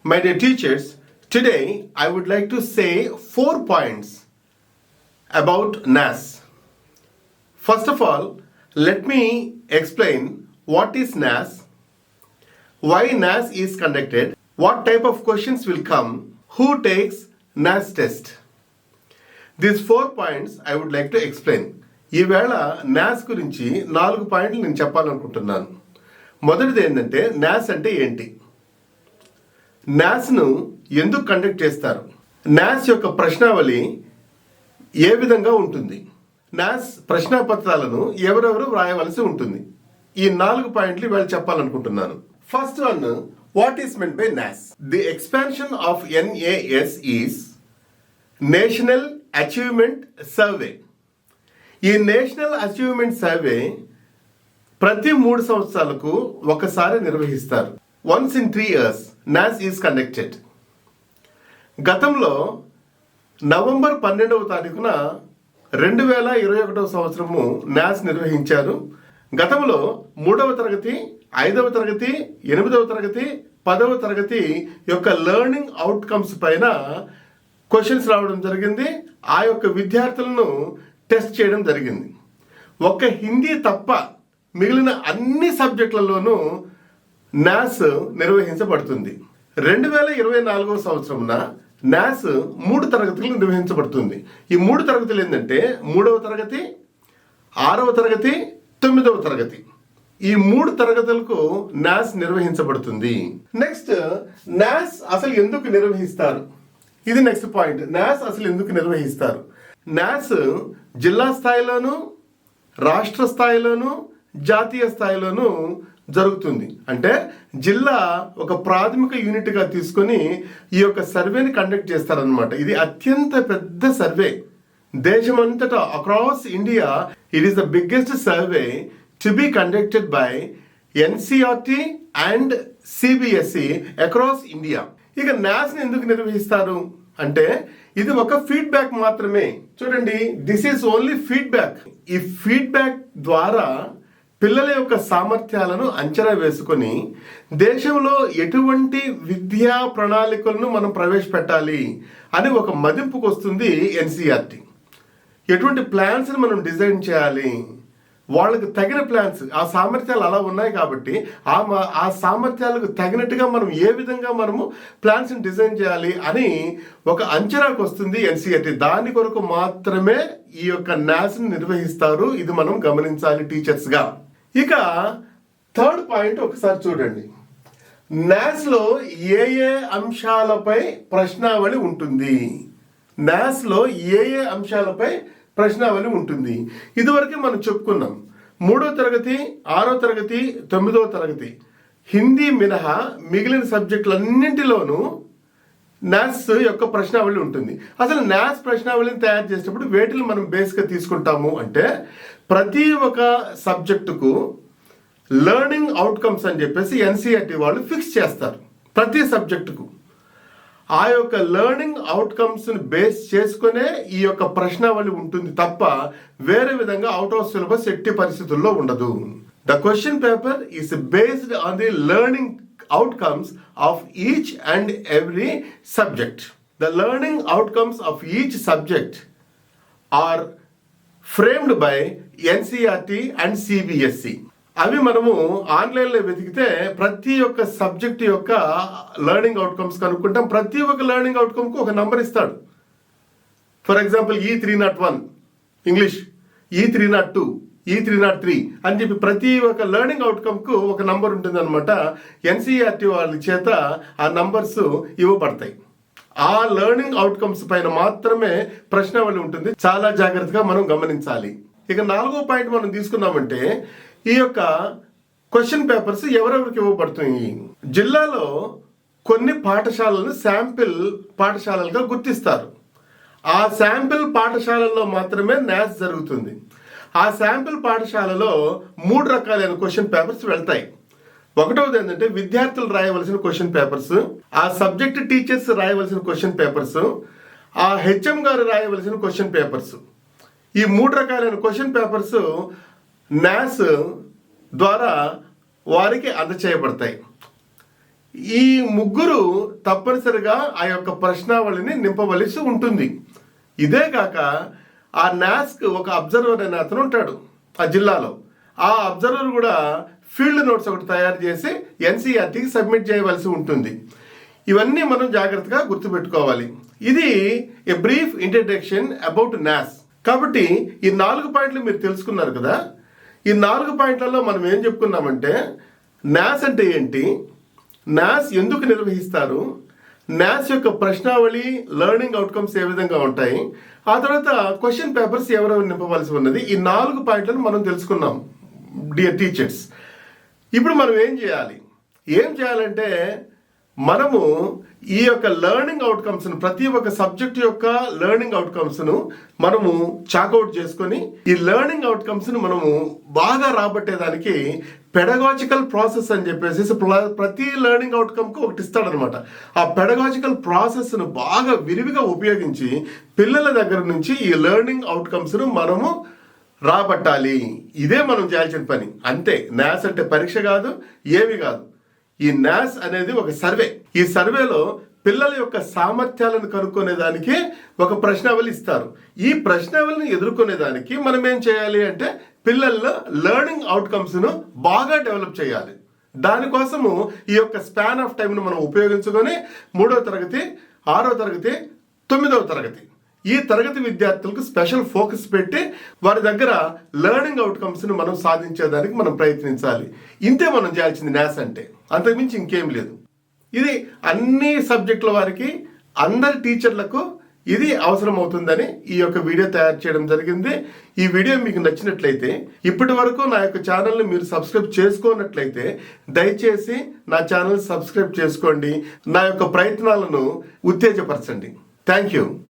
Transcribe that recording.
My dear teachers, today I would like to say 4 points about NAS. First of all, let me explain what is NAS, why NAS is conducted, what type of questions will come, who takes NAS test. These 4 points I would like to explain. ఈవేళ NAS గురించి 4 పాయింట్లు నేను చెప్పాలనుకుంటున్నాను. మొదటిది ఏంటంటే NAS అంటే ఏంటి, NASను ఎందుకు కండక్ట్ చేస్తారు, NAS యొక్క ప్రశ్నావళి ఏ విధంగా ఉంటుంది, NAS ప్రశ్నాపత్రాలను ఎవరెవరు వ్రాయవలసి ఉంటుంది. ఈ 4 పాయింట్లు ఇవాళ చెప్పాలనుకుంటున్నాను. First one, what is meant by NAS? The expansion of NAS is national achievement survey. ఈ నేషనల్ అచీవ్మెంట్ సర్వే ప్రతి 3 సంవత్సరాలకు ఒకసారి నిర్వహిస్తారు. Once in 3 years NAS is conducted. గతంలో నవంబర్ 12వ తారీఖున 2021 సంవత్సరము NAS నిర్వహించారు. గతంలో 3వ తరగతి, 5వ తరగతి, 8వ తరగతి, 10వ తరగతి యొక్క లెర్నింగ్ అవుట్కమ్స్ పైన క్వశ్చన్స్ రావడం జరిగింది. ఆ యొక్క విద్యార్థులను టెస్ట్ చేయడం జరిగింది. ఒక్క హిందీ తప్ప మిగిలిన అన్ని సబ్జెక్టులలోనూ NAS నిర్వహించబడుతుంది. 2024 సంవత్సరంన NAS 3 తరగతులు నిర్వహించబడుతుంది. ఈ 3 తరగతులు ఏంటంటే 3వ తరగతి, 6వ తరగతి, 9వ తరగతి. ఈ 3 తరగతులకు NAS నిర్వహించబడుతుంది. నెక్స్ట్, NAS అసలు ఎందుకు నిర్వహిస్తారు? ఇది నెక్స్ట్ పాయింట్. NAS అసలు ఎందుకు నిర్వహిస్తారు? NAS జిల్లా స్థాయిలోను, రాష్ట్ర స్థాయిలోను, జాతీయ స్థాయిలోను జరుగుతుంది. అంటే జిల్లా ఒక ప్రాథమిక యూనిట్గా తీసుకొని ఈ యొక్క సర్వేని కండక్ట్ చేస్తారనమాట. ఇది అత్యంత పెద్ద సర్వే. దేశమంతటా across India it is the biggest survey to be conducted by NCERT and CBSE across India. ఇక NASని ఎందుకు నిర్వహిస్తారు అంటే ఇది ఒక ఫీడ్బ్యాక్ మాత్రమే. చూడండి, దిస్ ఈస్ ఓన్లీ ఫీడ్బ్యాక్. ఈ ఫీడ్బ్యాక్ ద్వారా పిల్లల యొక్క సామర్థ్యాలను అంచనా వేసుకొని దేశంలో ఎటువంటి విద్యా ప్రణాళికలను మనం ప్రవేశపెట్టాలి అని ఒక మదింపుకు వస్తుంది NCERT. ఎటువంటి ప్లాన్స్ని మనం డిజైన్ చేయాలి, వాళ్ళకు తగిన ప్లాన్స్, ఆ సామర్థ్యాలు అలా ఉన్నాయి కాబట్టి ఆ సామర్థ్యాలకు తగినట్టుగా మనం ఏ విధంగా మనము ప్లాన్స్ని డిజైన్ చేయాలి అని ఒక అంచనాకు వస్తుంది NCERT. దాని కొరకు మాత్రమే ఈ యొక్క NASని నిర్వహిస్తారు. ఇది మనం గమనించాలి టీచర్స్గా. ఇక థర్డ్ పాయింట్ ఒకసారి చూడండి. NASలో ఏ ఏ అంశాలపై ప్రశ్నావళి ఉంటుంది? NASలో ఏ ఏ అంశాలపై ప్రశ్నావళి ఉంటుంది? ఇదివరకే మనం చెప్పుకున్నాం. 3వ తరగతి, 6వ తరగతి, 9వ తరగతి హిందీ మినహా మిగిలిన సబ్జెక్టులన్నింటిలోనూ NAS యొక్క ప్రశ్నావళి ఉంటుంది. అసలు NAS ప్రశ్నావళిని తయారు చేసేటప్పుడు వేటిని మనం బేస్గా తీసుకుంటాము అంటే ప్రతి ఒక్క సబ్జెక్టుకు లెర్నింగ్ అవుట్కమ్స్ అని చెప్పేసి NCERT వాళ్ళు ఫిక్స్ చేస్తారు. ప్రతి సబ్జెక్టుకు ఆ యొక్క లెర్నింగ్ అవుట్కమ్స్ని బేస్ చేసుకునే ఈ యొక్క ప్రశ్నావళి ఉంటుంది తప్ప వేరే విధంగా అవుట్ ఆఫ్ సిలబస్ ఎట్టి పరిస్థితుల్లో ఉండదు. The question paper is based on the learning outcomes of each and every subject. The learning outcomes of each subject are framed by NCERT and CBSE. అవి మనము ఆన్లైన్లో వెతికితే ప్రతి ఒక్క సబ్జెక్ట్ యొక్క లెర్నింగ్ అవుట్కమ్స్ కనుక్కుంటాం. ప్రతి ఒక్క లెర్నింగ్ అవుట్కమ్కు ఒక నంబర్ ఇస్తాడు. For example E301 English, E302, E303 అని చెప్పి ప్రతి ఒక్క లెర్నింగ్ అవుట్కమ్కు ఒక నంబర్ ఉంటుంది అనమాట. NCERT వాళ్ళ చేత ఆ నంబర్స్ ఇవ్వబడతాయి. ఆ లెర్నింగ్ అవుట్కమ్స్ పైన మాత్రమే ప్రశ్నావళి ఉంటుంది. చాలా జాగ్రత్తగా మనం గమనించాలి. ఇక 4వ పాయింట్ మనం తీసుకున్నామంటే ఈ యొక్క క్వశ్చన్ పేపర్స్ ఎవరెవరికి ఇవ్వబడుతుంది? జిల్లాలో కొన్ని పాఠశాలలను శాంపిల్ పాఠశాలలుగా గుర్తిస్తారు. ఆ శాంపిల్ పాఠశాలల్లో మాత్రమే NAS జరుగుతుంది. ఆ శాంపిల్ పాఠశాలలో 3 రకాలైన క్వశ్చన్ పేపర్స్ వెళ్తాయి. ఒకటవది ఏంటంటే విద్యార్థులు రాయవలసిన క్వశ్చన్ పేపర్స్, ఆ సబ్జెక్ట్ టీచర్స్ రాయవలసిన క్వశ్చన్ పేపర్స్, ఆ HM గారు రాయవలసిన క్వశ్చన్ పేపర్స్. ఈ 3 రకాలైన క్వశ్చన్ పేపర్స్ NAS ద్వారా వారికి అందచేయబడతాయి. ఈ ముగ్గురు తప్పనిసరిగా ఆ యొక్క ప్రశ్నావళిని నింపవలసి ఉంటుంది. ఇదే కాక ఆ నాస్క్ ఒక అబ్జర్వర్ అనే అతను ఉంటాడు ఆ జిల్లాలో. ఆ అబ్జర్వర్ కూడా ఫీల్డ్ నోట్స్ ఒకటి తయారు చేసి ఎన్సీఆర్టీకి సబ్మిట్ చేయవలసి ఉంటుంది. ఇవన్నీ మనం జాగ్రత్తగా గుర్తుపెట్టుకోవాలి. ఇది ఏ బ్రీఫ్ ఇంట్రడక్షన్ అబౌట్ నాస్. కాబట్టి ఈ 4 పాయింట్లు మీరు తెలుసుకున్నారు కదా. ఈ 4 పాయింట్లలో మనం ఏం చెప్పుకున్నామంటే నాస్ అంటే ఏంటి, నాస్ ఎందుకు నిర్వహిస్తారు, నాస్ యొక్క ప్రశ్నావళి లెర్నింగ్ అవుట్కమ్స్ ఏ విధంగా ఉంటాయి, ఆ తర్వాత క్వశ్చన్ పేపర్స్ ఎవరెవరు నింపవలసి ఉన్నది. ఈ 4 పాయింట్లను మనం తెలుసుకున్నాం డియర్ టీచర్స్. ఇప్పుడు మనం ఏం చేయాలంటే మనము ఈ యొక్క లెర్నింగ్ అవుట్కమ్స్ను, ప్రతి ఒక్క సబ్జెక్ట్ యొక్క లెర్నింగ్ అవుట్కమ్స్ను మనము చాకౌట్ చేసుకొని ఈ లెర్నింగ్ అవుట్కమ్స్ను మనము బాగా రాబట్టేదానికి పెడగాజికల్ ప్రాసెస్ అని చెప్పేసి ప్రతి లెర్నింగ్ అవుట్కమ్కి ఒకటి ఇస్తాడనమాట. ఆ పెడగాజికల్ ప్రాసెస్ను బాగా విరివిగా ఉపయోగించి పిల్లల దగ్గర నుంచి ఈ లెర్నింగ్ అవుట్కమ్స్ను మనము రాబట్టాలి. ఇదే మనం చేయాల్సిన పని. అంతే. నాస్ అంటే పరీక్ష కాదు, ఏమి కాదు. ఈ నాస్ అనేది ఒక సర్వే. ఈ సర్వేలో పిల్లల యొక్క సామర్థ్యాలను కనుక్కునేదానికి ఒక ప్రశ్నావళి ఇస్తారు. ఈ ప్రశ్నావళిని ఎదుర్కొనేదానికి మనం ఏం చేయాలి అంటే పిల్లల్లో లెర్నింగ్ అవుట్కమ్స్ను బాగా డెవలప్ చేయాలి. దానికోసము ఈ యొక్క స్పాన్ ఆఫ్ టైంను మనం ఉపయోగించుకొని 3వ తరగతి, 6వ తరగతి, 9వ తరగతి ఈ తరగతి విద్యార్థులకు స్పెషల్ ఫోకస్ పెట్టి వారి దగ్గర లెర్నింగ్ అవుట్కమ్స్ని మనం సాధించేదానికి మనం ప్రయత్నించాలి. ఇంతే మనం చేయాల్సింది నాస్ అంటే. అంతకుమించి ఇంకేం లేదు. ఇది అన్ని సబ్జెక్టుల వారికి, అందరి టీచర్లకు ఇది అవసరం అవుతుందని ఈ యొక్క వీడియో తయారు చేయడం జరిగింది. ఈ వీడియో మీకు నచ్చినట్లయితే, ఇప్పటి వరకు నా యొక్క ఛానల్ని మీరు సబ్స్క్రైబ్ చేసుకోనట్లయితే దయచేసి నా ఛానల్ సబ్స్క్రైబ్ చేసుకోండి. నా యొక్క ప్రయత్నాలను ఉత్తేజపరచండి. Thank you.